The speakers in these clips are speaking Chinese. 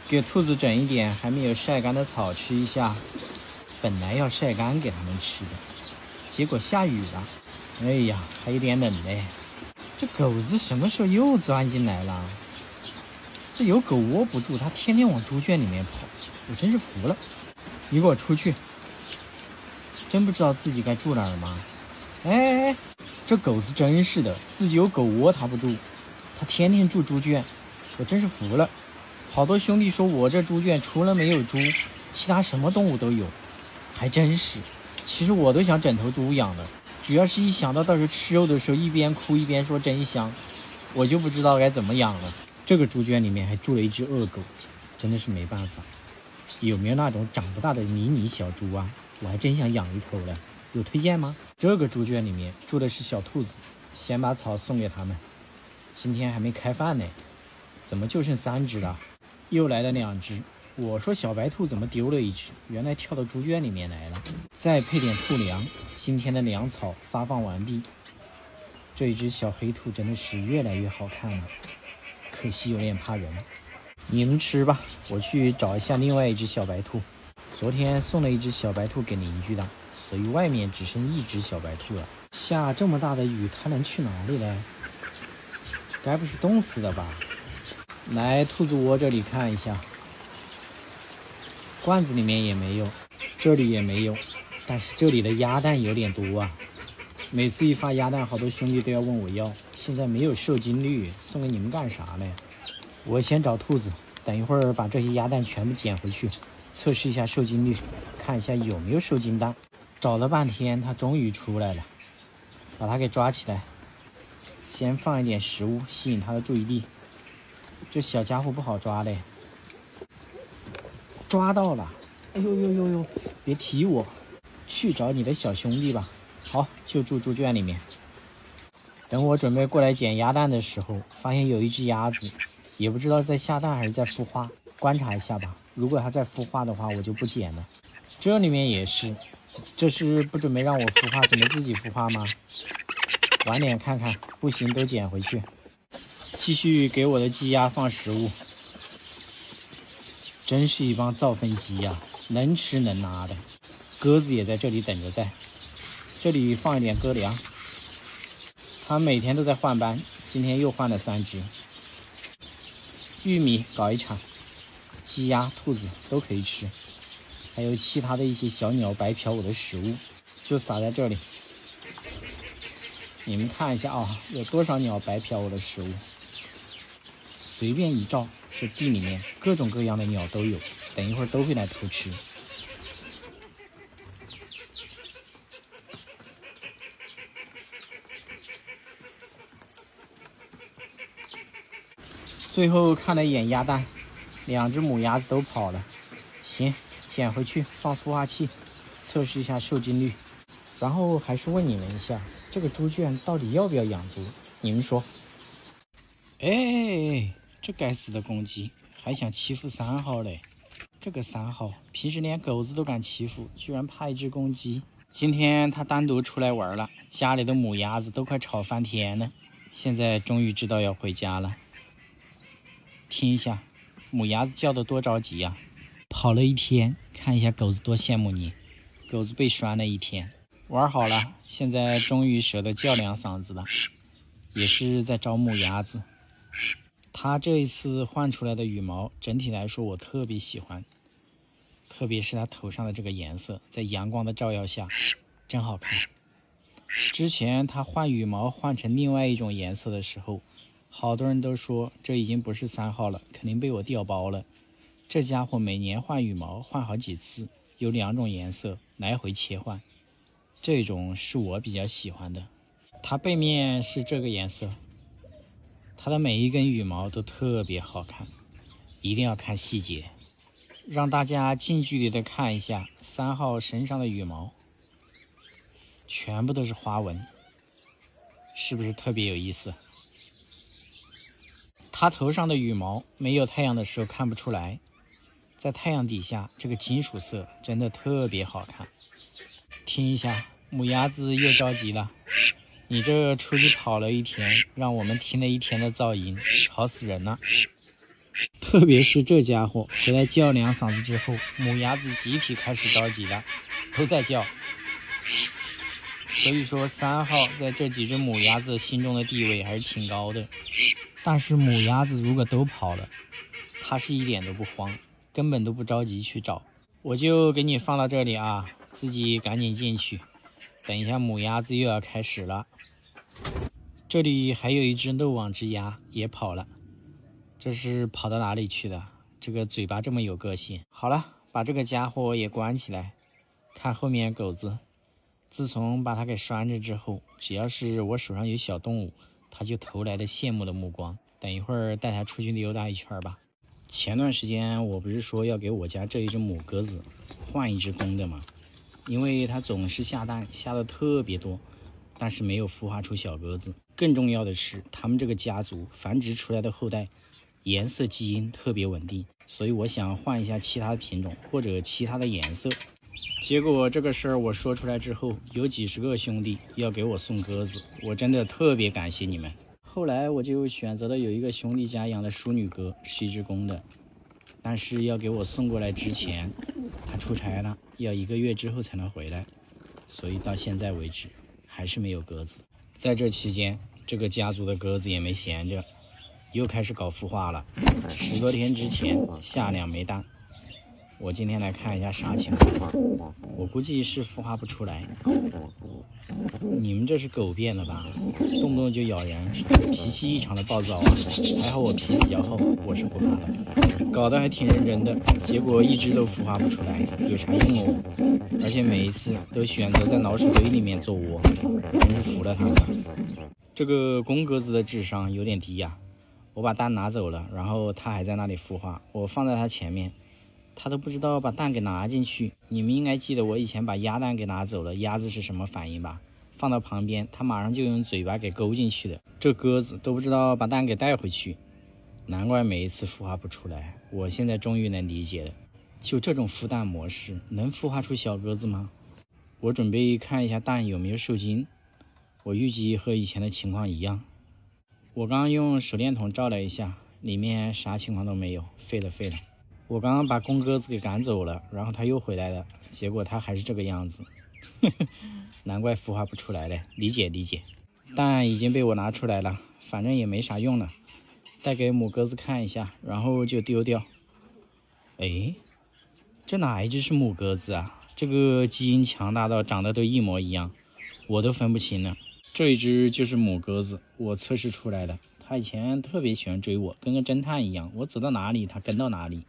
给兔子整一点还没有晒干的草吃一下。本来要晒干给它们吃的，结果下雨了。哎呀，还有点冷嘞。这狗子什么时候又钻进来了？这有狗窝不住，它天天往猪圈里面跑，我真是服了。你给我出去！真不知道自己该住哪儿吗？哎，这狗子真是的，自己有狗窝它不住，它天天住猪圈，我真是服了。好多兄弟说我这猪圈除了没有猪，其他什么动物都有，还真是。其实我都想整头猪养的，主要是一想到时候吃肉的时候一边哭一边说真香，我就不知道该怎么养了。这个猪圈里面还住了一只恶狗，真的是没办法。有没有那种长不大的迷你小猪啊？我还真想养一头了，有推荐吗？这个猪圈里面住的是小兔子，先把草送给他们。今天还没开饭呢，怎么就剩3只了？又来了2只。我说小白兔怎么丢了一只？原来跳到猪圈里面来了。再配点兔粮，今天的粮草发放完毕。这一只小黑兔真的是越来越好看了，可惜有点怕人。你们吃吧，我去找一下另外一只小白兔。昨天送了一只小白兔给邻居的，所以外面只剩1只小白兔了。下这么大的雨，它能去哪里呢？该不是冻死的吧？来兔子窝这里看一下，罐子里面也没有，这里也没有，但是这里的鸭蛋有点多啊。每次一发鸭蛋，好多兄弟都要问我要，现在没有受精率，送给你们干啥呢？我先找兔子，等一会儿把这些鸭蛋全部捡回去，测试一下受精率，看一下有没有受精蛋。找了半天，它终于出来了，把它给抓起来，先放一点食物吸引它的注意力。这小家伙不好抓嘞，抓到了！哎呦呦呦呦，别踢我，去找你的小兄弟吧。好，就住猪圈里面。等我准备过来捡鸭蛋的时候，发现有一只鸭子，也不知道在下蛋还是在孵化，观察一下吧。如果它在孵化的话，我就不捡了。这里面也是，这是不准备让我孵化，准备自己孵化吗？晚点看看，不行都捡回去。继续给我的鸡鸭放食物，真是一帮造粪鸡呀，能吃能拉的。鸽子也在这里等着在，这里放一点鸽粮。它每天都在换班，今天又换了3只。玉米搞一场，鸡鸭兔子都可以吃，还有其他的一些小鸟白嫖我的食物，就撒在这里。你们看一下啊，有多少鸟白嫖我的食物？随便一照，这地里面各种各样的鸟都有，等一会儿都会来偷吃。最后看了一眼鸭蛋，2只母鸭子都跑了。行，捡回去放孵化器，测试一下受精率。然后还是问你们一下，这个猪圈到底要不要养猪？你们说？哎，这该死的公鸡还想欺负3号嘞！这个3号平时连狗子都敢欺负，居然怕一只公鸡。今天他单独出来玩了，家里的母鸭子都快吵翻天了。现在终于知道要回家了。听一下，母鸭子叫得多着急呀！跑了一天，看一下狗子多羡慕你。狗子被拴了一天，玩好了，现在终于舍得叫2嗓子了，也是在找母鸭子。它这一次换出来的羽毛，整体来说我特别喜欢，特别是它头上的这个颜色，在阳光的照耀下，真好看。之前它换羽毛换成另外一种颜色的时候，好多人都说这已经不是3号了，肯定被我调包了。这家伙每年换羽毛换好几次，有2种颜色来回切换，这种是我比较喜欢的。它背面是这个颜色，它的每一根羽毛都特别好看，一定要看细节。让大家近距离的看一下3号身上的羽毛，全部都是花纹，是不是特别有意思？它头上的羽毛没有太阳的时候看不出来，在太阳底下这个金属色真的特别好看。听一下，母鸭子又着急了，你这出去跑了一天，让我们听了一天的噪音，吵死人了。特别是这家伙回来叫两嗓子之后，母鸭子集体开始着急了，都在叫。所以说3号在这几只母鸭子心中的地位还是挺高的。但是母鸭子如果都跑了，它是一点都不慌，根本都不着急去找。我就给你放到这里啊，自己赶紧进去，等一下母鸭子又要开始了。这里还有一只漏网之鸭也跑了，这是跑到哪里去的？这个嘴巴这么有个性。好了，把这个家伙也关起来。看后面狗子，自从把它给拴着之后，只要是我手上有小动物，它就投来了羡慕的目光。等一会儿带它出去溜达一圈吧。前段时间我不是说要给我家这一只母鸽子换一只公的吗？因为它总是下蛋，下的特别多，但是没有孵化出小鸽子。更重要的是，他们这个家族繁殖出来的后代颜色基因特别稳定，所以我想换一下其他的品种或者其他的颜色。结果这个事儿我说出来之后，有几十个兄弟要给我送鸽子，我真的特别感谢你们。后来我就选择了有一个兄弟家养的淑女鸽，是一只公的，但是要给我送过来之前，他出差了，要1个月之后才能回来，所以到现在为止还是没有鸽子。在这期间，这个家族的鸽子也没闲着，又开始搞孵化了。10多天之前下2枚蛋，我今天来看一下啥情况。我估计是孵化不出来。你们这是狗变的吧？动不动就咬人，脾气异常的暴躁啊！还好我皮比较厚，我是不怕的。搞得还挺认真的，结果一只都孵化不出来，有啥用哦？而且每一次都选择在老鼠堆里面做窝，真是服了他们了。这个公鸽子的智商有点低呀。我把蛋拿走了，然后它还在那里孵化，我放在它前面，它都不知道把蛋给拿进去。你们应该记得我以前把鸭蛋给拿走了，鸭子是什么反应吧？放到旁边，它马上就用嘴巴给勾进去的。这鸽子都不知道把蛋给带回去，难怪每一次孵化不出来。我现在终于能理解了，就这种孵蛋模式能孵化出小鸽子吗？我准备看一下蛋有没有受精，我预计和以前的情况一样。我刚刚用手电筒照了一下，里面啥情况都没有，废了。我刚刚把公鸽子给赶走了，然后它又回来了，结果它还是这个样子。难怪孵化不出来了，理解。蛋已经被我拿出来了，反正也没啥用了，带给母鸽子看一下，然后就丢掉。哎，这哪一只是母鸽子啊？这个基因强大到长得都一模一样，我都分不清了。这一只就是母鸽子，我测试出来的。它以前特别喜欢追我，跟个侦探一样，我走到哪里它跟到哪里。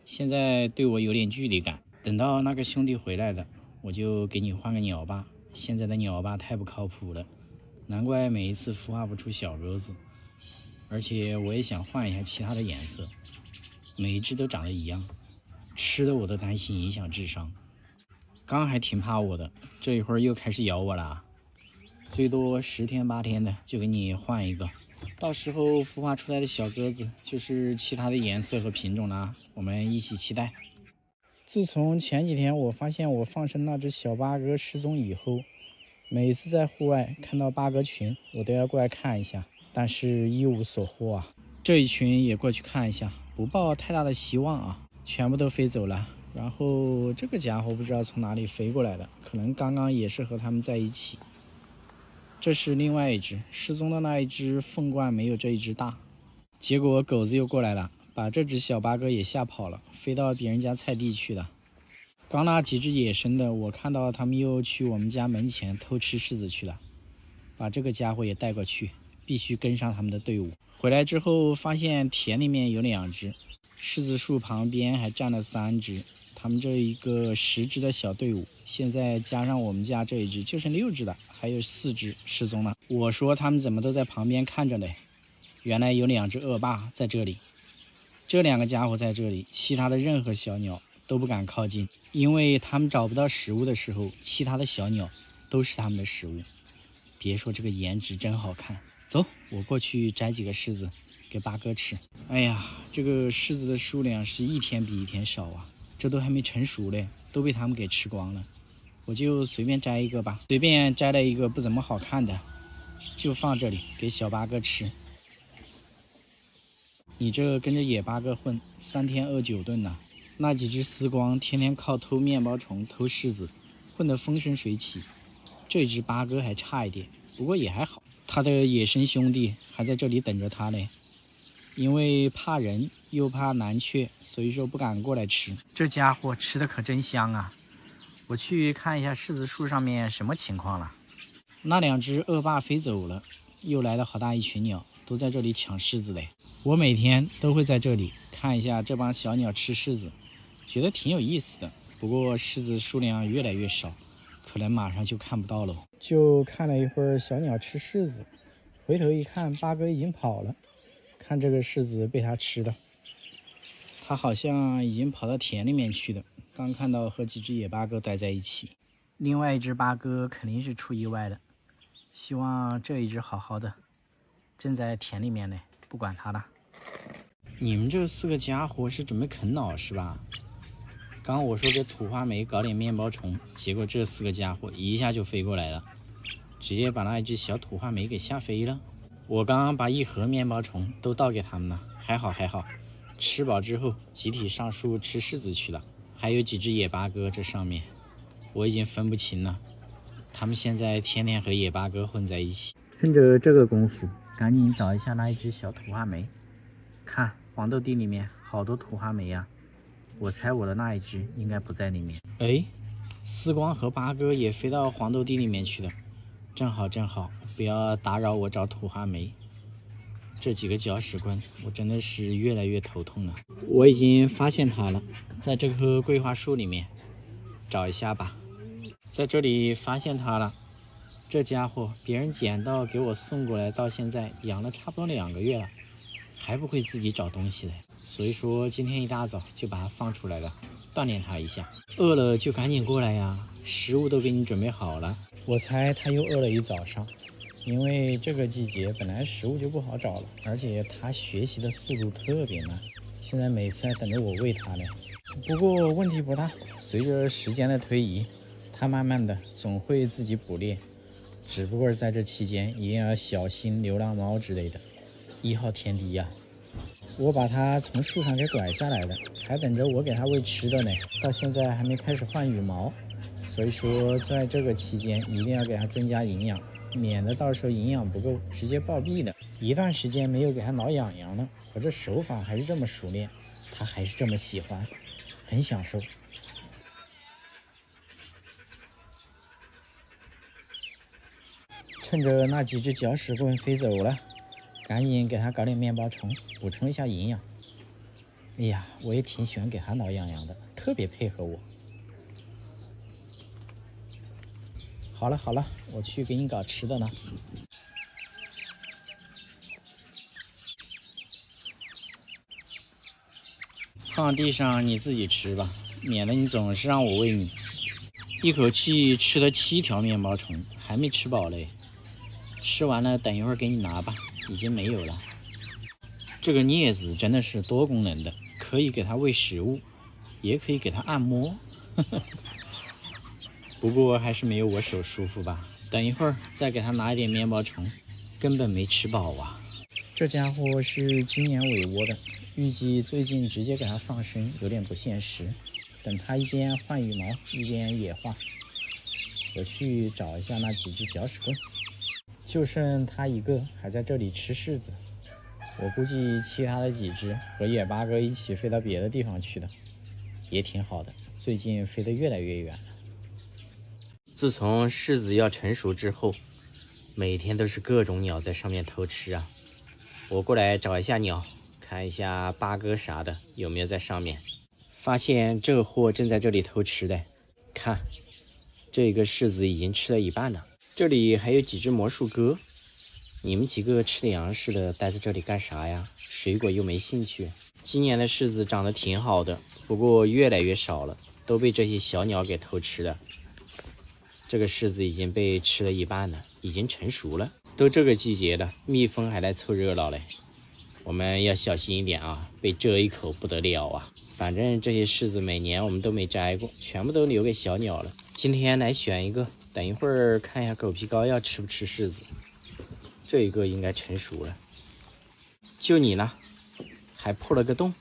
现在对我有点距离感，等到那个兄弟回来了，我就给你换个鸟吧。现在的鸟吧太不靠谱了，难怪每一次孵化不出小鸽子。而且我也想换一下其他的颜色，每一只都长得一样，吃的我都担心影响智商。刚还挺怕我的，这一会儿又开始咬我了。最多10天8天的就给你换一个，到时候孵化出来的小鸽子就是其他的颜色和品种啦，我们一起期待。自从前几天我发现我放生那只小八哥失踪以后，每次在户外看到八哥群，我都要过来看一下，但是一无所获啊。这一群也过去看一下，不抱太大的希望啊，全部都飞走了。然后这个家伙不知道从哪里飞过来的，可能刚刚也是和他们在一起。这是另外一只失踪的那一只凤冠，没有这一只大。结果狗子又过来了，把这只小八哥也吓跑了，飞到别人家菜地去了。刚那几只野生的，我看到他们又去我们家门前偷吃柿子去了，把这个家伙也带过去，必须跟上他们的队伍。回来之后发现田里面有2只，柿子树旁边还站了3只，他们这一个10只的小队伍，现在加上我们家这一只就剩6只了，还有4只失踪了。我说他们怎么都在旁边看着嘞？原来有2只恶霸在这里，这2个家伙在这里，其他的任何小鸟都不敢靠近，因为他们找不到食物的时候，其他的小鸟都是他们的食物。别说这个颜值真好看，走，我过去摘几个柿子给八哥吃。哎呀，这个柿子的数量是一天比一天少啊，这都还没成熟嘞，都被他们给吃光了。我就随便摘一个吧，随便摘了一个不怎么好看的，就放这里给小八哥吃。你这跟着野八哥混，3天饿9顿呐！那几只丝光天天靠偷面包虫、偷柿子，混得风生水起。这只八哥还差一点，不过也还好，他的野生兄弟还在这里等着他嘞。因为怕人又怕南雀，所以说不敢过来吃。这家伙吃的可真香啊！我去看一下柿子树上面什么情况了。那2只恶霸飞走了，又来了好大一群鸟，都在这里抢柿子嘞。我每天都会在这里看一下这帮小鸟吃柿子，觉得挺有意思的。不过柿子数量越来越少，可能马上就看不到了。就看了一会儿小鸟吃柿子，回头一看，八哥已经跑了。看这个柿子被他吃了，他好像已经跑到田里面去了。刚看到和几只野八哥待在一起，另外一只八哥肯定是出意外了。希望这一只好好的，正在田里面呢，不管它了。你们这4个家伙是准备啃老是吧？刚我说给土花梅搞点面包虫，结果这4个家伙一下就飞过来了，直接把那一只小土花梅给吓飞了。我刚刚把1盒面包虫都倒给他们了，还好，吃饱之后集体上树吃柿子去了。还有几只野八哥这上面，我已经分不清了。他们现在天天和野八哥混在一起。趁着这个功夫，赶紧找一下那一只小土花梅。看黄豆地里面好多土花梅呀，我猜我的那一只应该不在里面。哎，丝光和八哥也飞到黄豆地里面去了，正好，不要打扰我找土花梅。这几个搅屎棍，我真的是越来越头痛了。我已经发现它了，在这棵桂花树里面，找一下吧。在这里发现它了，这家伙别人捡到给我送过来，到现在养了差不多2个月了，还不会自己找东西嘞。所以说今天一大早就把它放出来了，锻炼它一下。饿了就赶紧过来呀，食物都给你准备好了。我猜它又饿了一早上。因为这个季节本来食物就不好找了，而且它学习的速度特别慢，现在每次还等着我喂它呢。不过问题不大，随着时间的推移，它慢慢的总会自己捕猎，只不过在这期间一定要小心流浪猫之类的，1号天敌呀。我把它从树上给拐下来了，还等着我给它喂吃的呢，到现在还没开始换羽毛，所以说在这个期间一定要给它增加营养，免得到时候营养不够直接暴毙的。一段时间没有给它挠痒痒了，我这手法还是这么熟练，它还是这么喜欢，很享受。趁着那几只搅屎棍飞走了，赶紧给它搞点面包虫，补充一下营养。哎呀，我也挺喜欢给它挠痒痒的，特别配合我。好了，我去给你搞吃的呢。放地上你自己吃吧，免得你总是让我喂你。一口气吃了7条面包虫，还没吃饱嘞。吃完了等一会儿给你拿吧，已经没有了。这个镊子真的是多功能的，可以给它喂食物，也可以给它按摩。不过还是没有我手舒服吧。等一会儿再给它拿一点面包虫，根本没吃饱啊。这家伙是今年尾窝的，预计最近直接给它放生有点不现实，等它一边换羽毛一边野化。我去找一下那几只搅屎棍，就剩它一个还在这里吃柿子。我估计其他的几只和野八哥一起飞到别的地方去了，也挺好的，最近飞得越来越远了。自从柿子要成熟之后，每天都是各种鸟在上面偷吃啊。我过来找一下鸟，看一下八哥啥的有没有在上面。发现这货正在这里偷吃的，看这个柿子已经吃了一半了。这里还有几只魔术鸽，你们几个吃粮食的待在这里干啥呀？水果又没兴趣。今年的柿子长得挺好的，不过越来越少了，都被这些小鸟给偷吃了。这个柿子已经被吃了一半了，已经成熟了。都这个季节了，蜜蜂还来凑热闹嘞。我们要小心一点啊，被蛰一口不得了啊。反正这些柿子每年我们都没摘过，全部都留给小鸟了。今天来选一个，等一会儿看一下狗皮膏药吃不吃柿子。这一个应该成熟了，就你了。还破了个洞。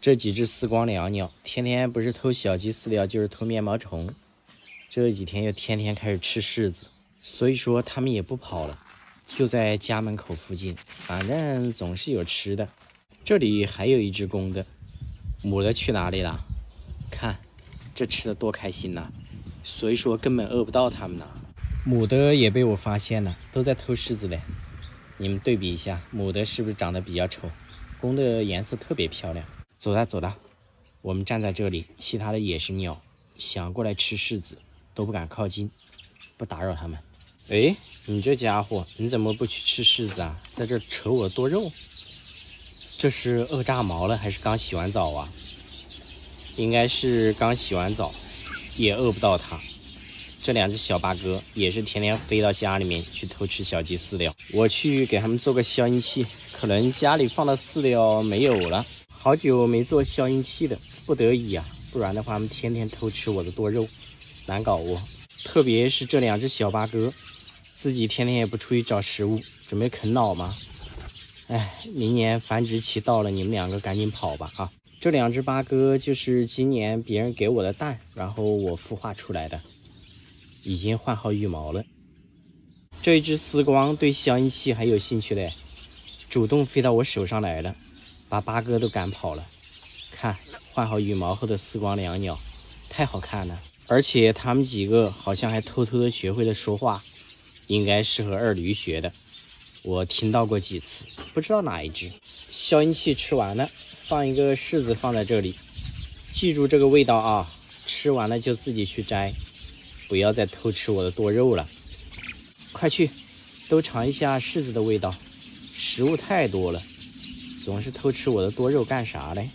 这几只丝光椋鸟天天不是偷小鸡饲料就是偷面包虫，这几天又天天开始吃柿子，所以说它们也不跑了，就在家门口附近，反正总是有吃的。这里还有一只公的，母的去哪里了？看这吃的多开心呐，所以说根本饿不到它们呢。母的也被我发现了，都在偷柿子嘞。你们对比一下，母的是不是长得比较丑，公的颜色特别漂亮。走了走了，我们站在这里，其他的野生鸟想过来吃柿子都不敢靠近，不打扰它们。哎，你这家伙，你怎么不去吃柿子啊？在这扯我多肉，这是饿炸毛了还是刚洗完澡啊？应该是刚洗完澡，也饿不到它。这两只小八哥也是天天飞到家里面去偷吃小鸡饲料，我去给他们做个消音器，可能家里放的饲料没有了，好久没做消音器的，不得已啊，不然的话他们天天偷吃我的多肉，难搞哦。特别是这两只小八哥，自己天天也不出去找食物，准备啃老吗？哎，明年繁殖期到了，你们两个赶紧跑吧啊！这两只八哥就是今年别人给我的蛋，然后我孵化出来的，已经换好羽毛了。这一只丝光对消音器还有兴趣嘞，主动飞到我手上来了，把八哥都赶跑了。看，换好羽毛后的丝光椋鸟，太好看了。而且他们几个好像还偷偷的学会了说话，应该是和二驴学的。我听到过几次，不知道哪一只。消音器吃完了，放一个柿子放在这里，记住这个味道啊！吃完了就自己去摘，不要再偷吃我的多肉了。快去，都尝一下柿子的味道。食物太多了，总是偷吃我的多肉干啥嘞？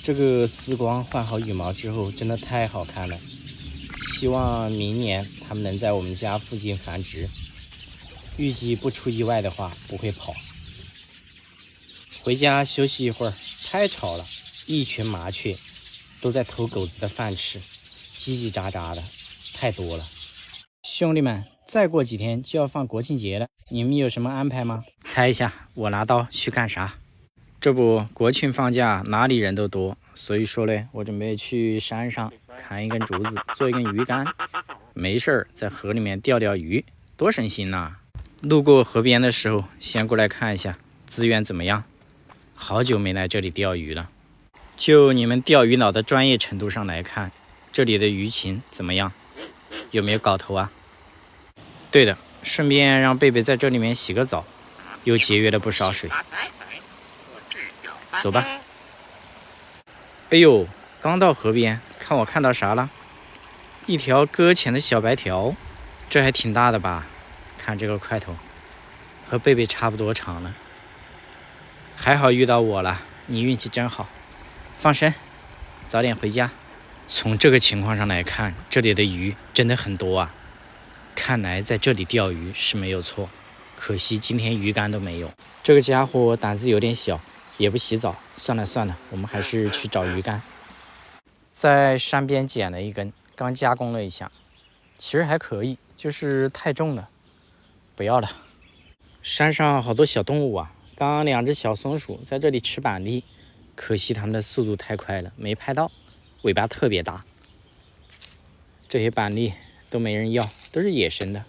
这个丝光换好羽毛之后，真的太好看了。希望明年它们能在我们家附近繁殖。预计不出意外的话不会跑。回家休息一会儿，太吵了，一群麻雀都在偷狗子的饭吃，叽叽喳喳的，太多了。兄弟们，再过几天就要放国庆节了，你们有什么安排吗？猜一下，我拿刀去干啥？这不，国庆放假哪里人都多，所以说嘞，我准备去山上砍一根竹子做一根鱼竿，没事儿在河里面钓钓鱼，多省心呐！路过河边的时候，先过来看一下资源怎么样。好久没来这里钓鱼了，就你们钓鱼佬的专业程度上来看，这里的鱼情怎么样？有没有搞头啊？对的，顺便让贝贝在这里面洗个澡，又节约了不少水。走吧。哎呦，刚到河边，看我看到啥了？一条搁浅的小白条，这还挺大的吧？看这个块头，和贝贝差不多长了。还好遇到我了，你运气真好。放生，早点回家。从这个情况上来看，这里的鱼真的很多啊。看来在这里钓鱼是没有错，可惜今天鱼竿都没有。这个家伙胆子有点小，也不洗澡。算了算了，我们还是去找鱼竿。在山边捡了一根，刚加工了一下，其实还可以，就是太重了，不要了。山上好多小动物啊，刚刚两只小松鼠在这里吃板栗，可惜它们的速度太快了，没拍到，尾巴特别大。这些板栗都没人要，都是野生的，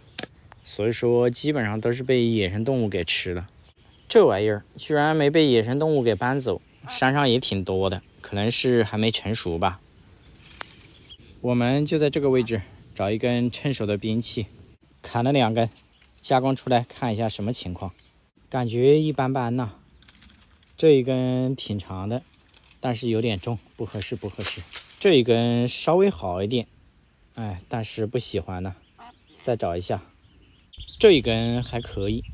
所以说基本上都是被野生动物给吃了。这玩意儿居然没被野生动物给搬走，山上也挺多的，可能是还没成熟吧。我们就在这个位置找一根趁手的兵器，砍了2根，加工出来看一下什么情况。感觉一般般呐，这一根挺长的，但是有点重，不合适不合适。这一根稍微好一点，哎，但是不喜欢呢，再找一下。这一根还可以，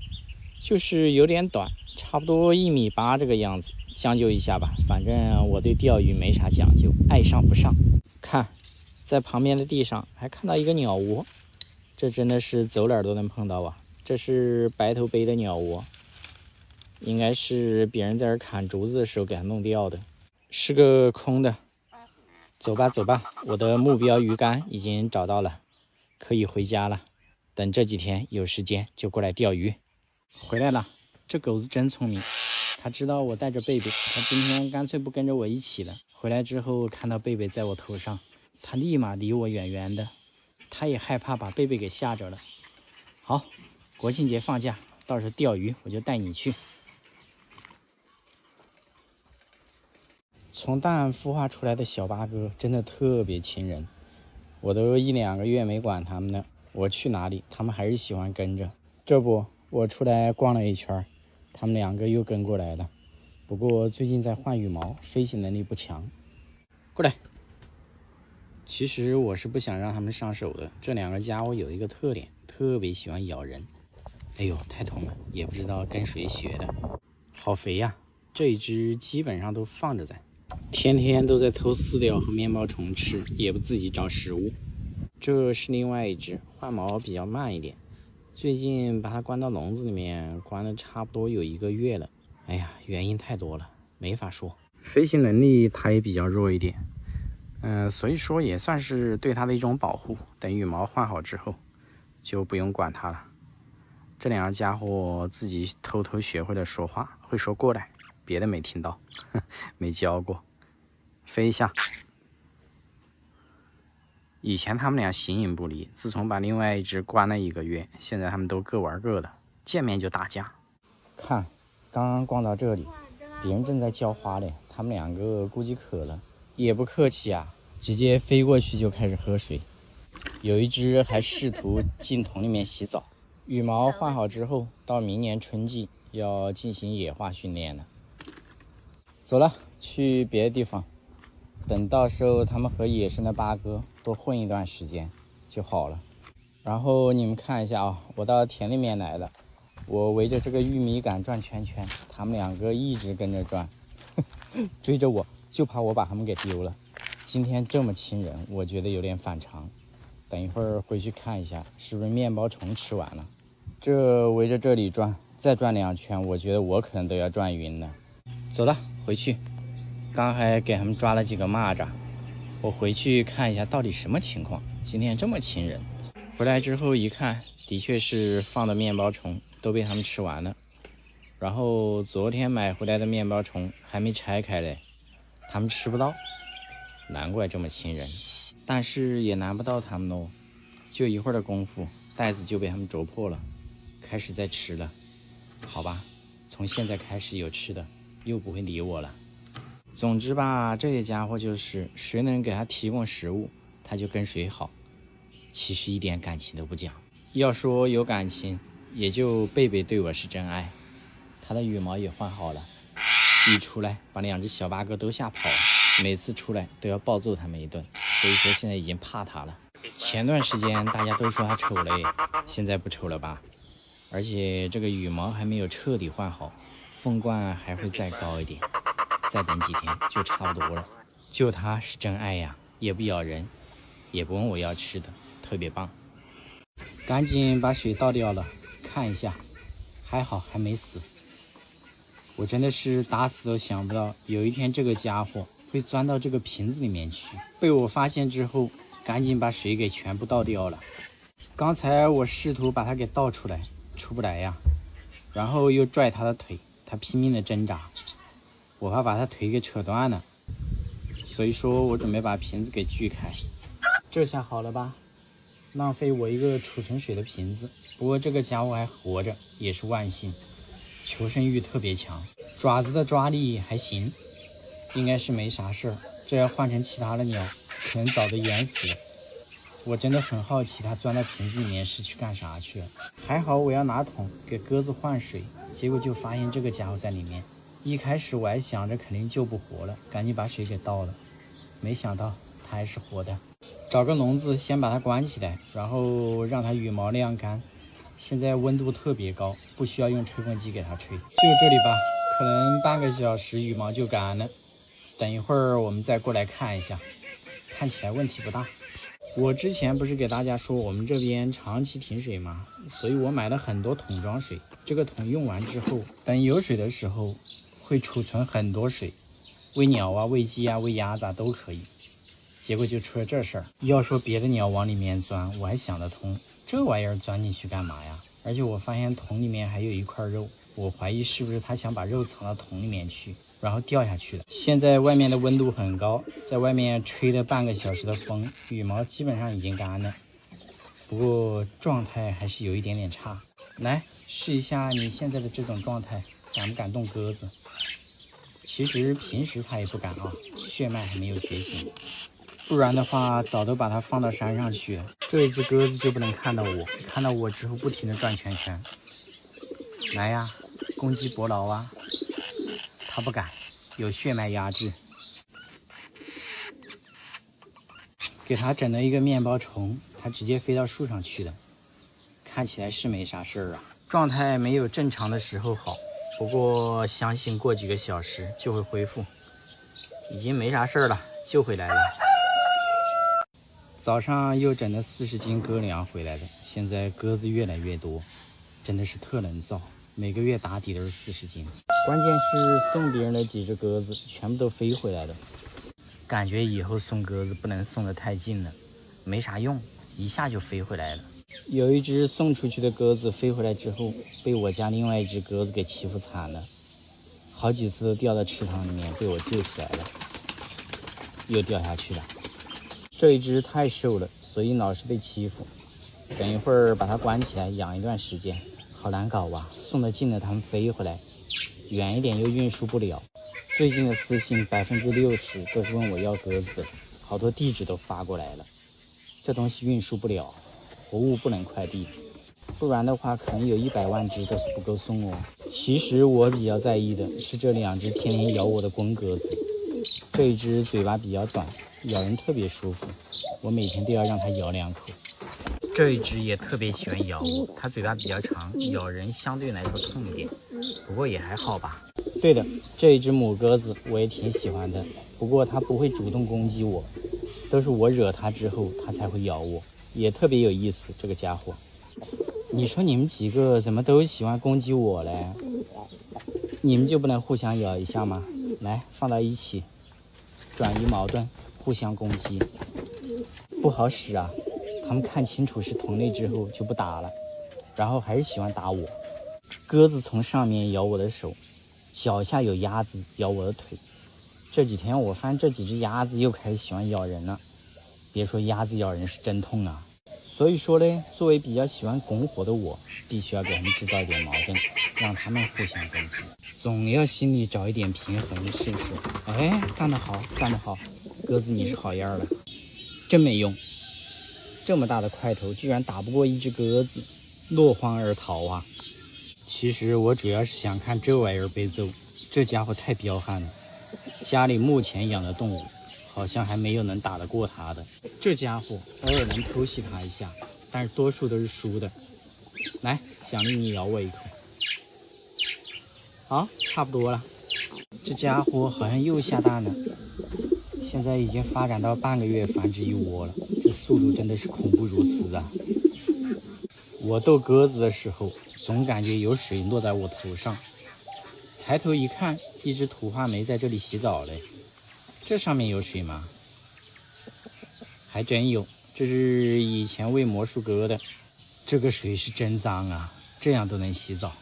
就是有点短，差不多1.8米这个样子，将就一下吧。反正我对钓鱼没啥讲究，爱上不上。看，在旁边的地上还看到一个鸟窝，这真的是走哪儿都能碰到啊。这是白头杯的鸟窝，应该是别人在这砍竹子的时候给它弄掉的，是个空的。走吧走吧，我的目标鱼竿已经找到了，可以回家了。等这几天有时间就过来钓鱼。回来了，这狗子真聪明，他知道我带着贝贝，他今天干脆不跟着我一起了。回来之后看到贝贝在我头上，他立马离我远远的，他也害怕把贝贝给吓着了。好，国庆节放假，到时候钓鱼我就带你去。从蛋孵化出来的小八哥真的特别亲人，我都1、2个月没管他们了，我去哪里他们还是喜欢跟着。这不，我出来逛了一圈，他们2个又跟过来了。不过最近在换羽毛，飞行能力不强。过来。其实我是不想让他们上手的，这2个家伙有一个特点，特别喜欢咬人。哎呦，太痛了，也不知道跟谁学的。好肥呀，这一只基本上都放着在，天天都在偷饲料和面包虫吃，也不自己找食物。这是另外一只，换毛比较慢一点，最近把它关到笼子里面，关了差不多有1个月了。哎呀，原因太多了，没法说。飞行能力它也比较弱一点，所以说也算是对它的一种保护。等羽毛换好之后，就不用管它了。这2个家伙自己偷偷学会了说话，会说过来，别的没听到，没教过。飞一下。以前他们俩形影不离，自从把另外一只关了1个月，现在他们都各玩各的，见面就打架。看，刚刚逛到这里，别人正在浇花嘞，他们2个估计渴了，也不客气啊，直接飞过去就开始喝水。有一只还试图进桶里面洗澡。羽毛换好之后，到明年春季要进行野化训练了。走了，去别的地方。等到时候他们和野生的八哥多混一段时间就好了。然后你们看一下啊，我到田里面来了，我围着这个玉米杆转圈圈，他们2个一直跟着转，追着我，就怕我把他们给丢了。今天这么亲人，我觉得有点反常。等一会儿回去看一下，是不是面包虫吃完了。这围着这里转，再转2圈，我觉得我可能都要转晕了。走了，回去。刚还给他们抓了几个蚂蚱，我回去看一下到底什么情况。今天这么亲人。回来之后一看，的确是放的面包虫都被他们吃完了。然后昨天买回来的面包虫还没拆开嘞，他们吃不到，难怪这么亲人。但是也难不到他们哦，就一会儿的功夫，袋子就被他们啄破了，开始在吃了。好吧，从现在开始有吃的，又不会理我了。总之吧，这些家伙就是谁能给他提供食物，他就跟谁好，其实一点感情都不讲。要说有感情，也就贝贝对我是真爱。他的羽毛也换好了，一出来把2只小八哥都吓跑了，每次出来都要暴揍他们一顿，所以说现在已经怕他了。前段时间大家都说他丑嘞，现在不丑了吧？而且这个羽毛还没有彻底换好，凤冠还会再高一点，再等几天就差不多了。就他是真爱呀，也不咬人，也不问我要吃的，特别棒。赶紧把水倒掉了，看一下，还好还没死。我真的是打死都想不到有一天这个家伙会钻到这个瓶子里面去。被我发现之后，赶紧把水给全部倒掉了。刚才我试图把它给倒出来，出不来呀，然后又拽他的腿，他拼命的挣扎，我怕把他腿给扯断了，所以说我准备把瓶子给锯开。这下好了吧？浪费我一个储存水的瓶子。不过这个家伙还活着，也是万幸，求生欲特别强，爪子的抓力还行，应该是没啥事儿。这要换成其他的鸟，可能早都淹死了。我真的很好奇它钻到瓶子里面是去干啥去了。还好我要拿桶给鸽子换水，结果就发现这个家伙在里面。一开始我还想着肯定救不活了，赶紧把水给倒了，没想到它还是活的。找个笼子先把它关起来，然后让它羽毛晾干。现在温度特别高，不需要用吹风机给它吹。就这里吧，可能半个小时羽毛就干了。等一会儿我们再过来看一下，看起来问题不大。我之前不是给大家说我们这边长期停水吗？所以我买了很多桶装水。这个桶用完之后，等有水的时候会储存很多水，喂鸟啊、喂鸡啊、喂鸭子都可以。结果就出了这事儿。要说别的鸟往里面钻，我还想得通，这玩意儿钻进去干嘛呀？而且我发现桶里面还有一块肉，我怀疑是不是它想把肉藏到桶里面去，然后掉下去了。现在外面的温度很高，在外面吹了半个小时的风，羽毛基本上已经干了，不过状态还是有一点点差。来试一下你现在的这种状态，敢不敢动鸽子？其实平时它也不敢啊，血脉还没有觉醒，不然的话早都把它放到山上去了。这一只鸽子就不能看到我，看到我之后不停地转圈圈。来呀，攻击伯劳啊！它不敢，有血脉压制。给它整了一个面包虫，它直接飞到树上去了，看起来是没啥事儿啊，状态没有正常的时候好，不过相信过几个小时就会恢复，已经没啥事儿了，就回来了。早上又整了40斤鸽粮回来的，现在鸽子越来越多，真的是特能造，每个月打底都是40斤。关键是送别人的几只鸽子全部都飞回来了，感觉以后送鸽子不能送得太近了，没啥用，一下就飞回来了。有一只送出去的鸽子飞回来之后，被我家另外一只鸽子给欺负惨了，好几次都掉到池塘里面，被我救起来了，又掉下去了。这一只太瘦了，所以老是被欺负。等一会儿把它关起来养一段时间，好难搞啊！送得近了它们飞回来，远一点又运输不了。最近的私信60%都是问我要鸽子的，好多地址都发过来了。这东西运输不了，活物不能快递，不然的话可能有100万只都是不够送哦。其实我比较在意的是这2只天天咬我的公鸽子，这一只嘴巴比较短，咬人特别舒服，我每天都要让它咬2口。这一只也特别喜欢咬我，它嘴巴比较长，咬人相对来说痛一点，不过也还好吧。对的，这一只母鸽子我也挺喜欢的，不过它不会主动攻击我，都是我惹它之后它才会咬我，也特别有意思。这个家伙，你说你们几个怎么都喜欢攻击我嘞？你们就不能互相咬一下吗？来，放到一起，转移矛盾，互相攻击，不好使啊。他们看清楚是同类之后就不打了，然后还是喜欢打我。鸽子从上面咬我的手，脚下有鸭子咬我的腿。这几天我发现这几只鸭子又开始喜欢咬人了，别说鸭子咬人是真痛啊。所以说呢，作为比较喜欢拱火的我，必须要给他们制造一点矛盾，让他们互相攻击，总要心里找一点平衡，是不是？哎，干得好，干得好，鸽子你是好样的，真没用。这么大的块头居然打不过一只鸽子，落荒而逃啊！其实我主要是想看这玩意儿被揍，这家伙太彪悍了。家里目前养的动物好像还没有能打得过他的。这家伙偶尔能偷袭他一下，但是多数都是输的。来，奖励你咬我一口。好，差不多了。这家伙好像又下蛋了，现在已经发展到半个月繁殖一窝了，这速度真的是恐怖如斯啊！我逗鸽子的时候，总感觉有水落在我头上，抬头一看，一只土话梅在这里洗澡嘞。这上面有水吗？还真有，这是以前喂魔术鸽的。这个水是真脏啊，这样都能洗澡。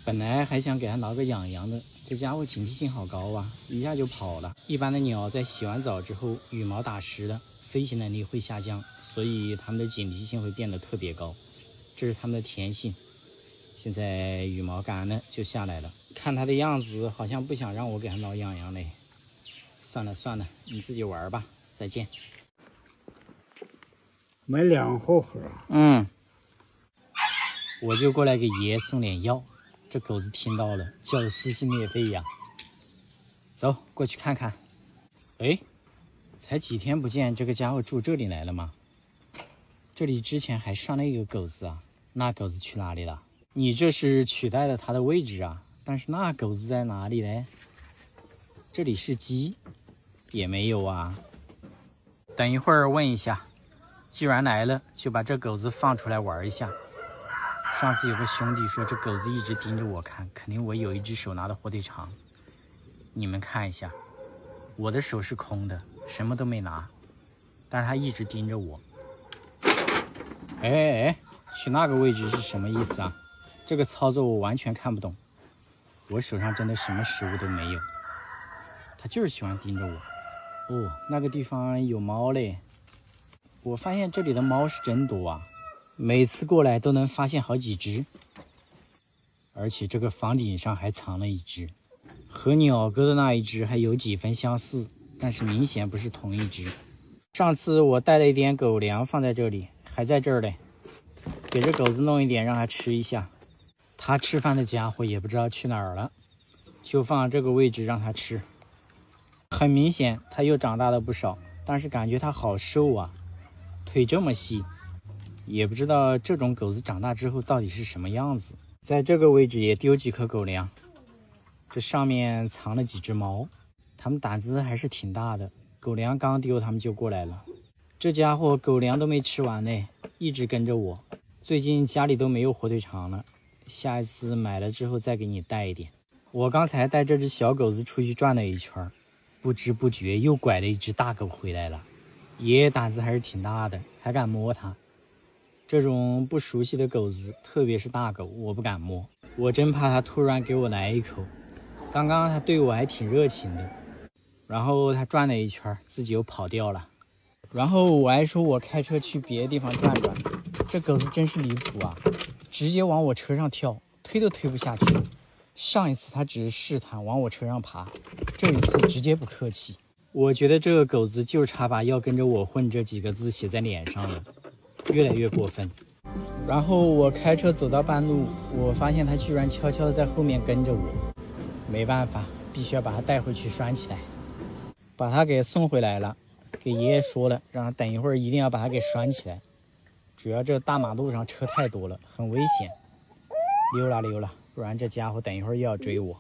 本来还想给它挠个痒痒的，这家伙警惕性好高啊，一下就跑了。一般的鸟在洗完澡之后，羽毛打湿了，飞行能力会下降，所以它们的警惕性会变得特别高，这是它们的天性。现在羽毛干了就下来了，看它的样子好像不想让我给它挠痒痒嘞。算了算了，你自己玩吧，再见。买2盒盒。我就过来给爷送点药。这狗子听到了，叫的撕心裂肺呀！走，过去看看。哎，才几天不见，这个家伙住这里来了吗？这里之前还上了一个狗子啊，那狗子去哪里了？你这是取代了他的位置啊，但是那狗子在哪里呢？这里是鸡，也没有啊。等一会儿问一下，既然来了，就把这狗子放出来玩一下。上次有个兄弟说这狗子一直盯着我看，肯定我有一只手拿的火腿肠。你们看一下，我的手是空的，什么都没拿，但是他一直盯着我。哎，去那个位置是什么意思啊？这个操作我完全看不懂。我手上真的什么食物都没有，它就是喜欢盯着我。哦，那个地方有猫嘞！我发现这里的猫是真多啊，每次过来都能发现好几只，而且这个房顶上还藏了一只，和鸟哥的那一只还有几分相似，但是明显不是同一只。上次我带了一点狗粮放在这里，还在这儿嘞，给这狗子弄一点让它吃一下。它吃饭的家伙也不知道去哪儿了，就放这个位置让它吃。很明显它又长大了不少，但是感觉它好瘦啊，腿这么细，也不知道这种狗子长大之后到底是什么样子。在这个位置也丢几颗狗粮，这上面藏了几只猫，它们胆子还是挺大的，狗粮刚丢它们就过来了。这家伙狗粮都没吃完呢，一直跟着我。最近家里都没有火腿肠了，下一次买了之后再给你带一点。我刚才带这只小狗子出去转了一圈，不知不觉又拐了一只大狗回来了。爷爷胆子还是挺大的，还敢摸它。这种不熟悉的狗子，特别是大狗，我不敢摸，我真怕它突然给我来一口。刚刚它对我还挺热情的，然后它转了一圈，自己又跑掉了。然后我还说我开车去别的地方转转，这狗子真是离谱啊，直接往我车上跳，推都推不下去。上一次它只是试探往我车上爬，这一次直接不客气。我觉得这个狗子就差把要跟着我混这几个字写在脸上了，越来越过分。然后我开车走到半路，我发现它居然悄悄的在后面跟着我，没办法，必须要把它带回去拴起来。把它给送回来了，给爷爷说了，让他等一会儿一定要把它给拴起来。主要这大马路上车太多了，很危险。溜了溜了，不然这家伙等一会儿又要追我。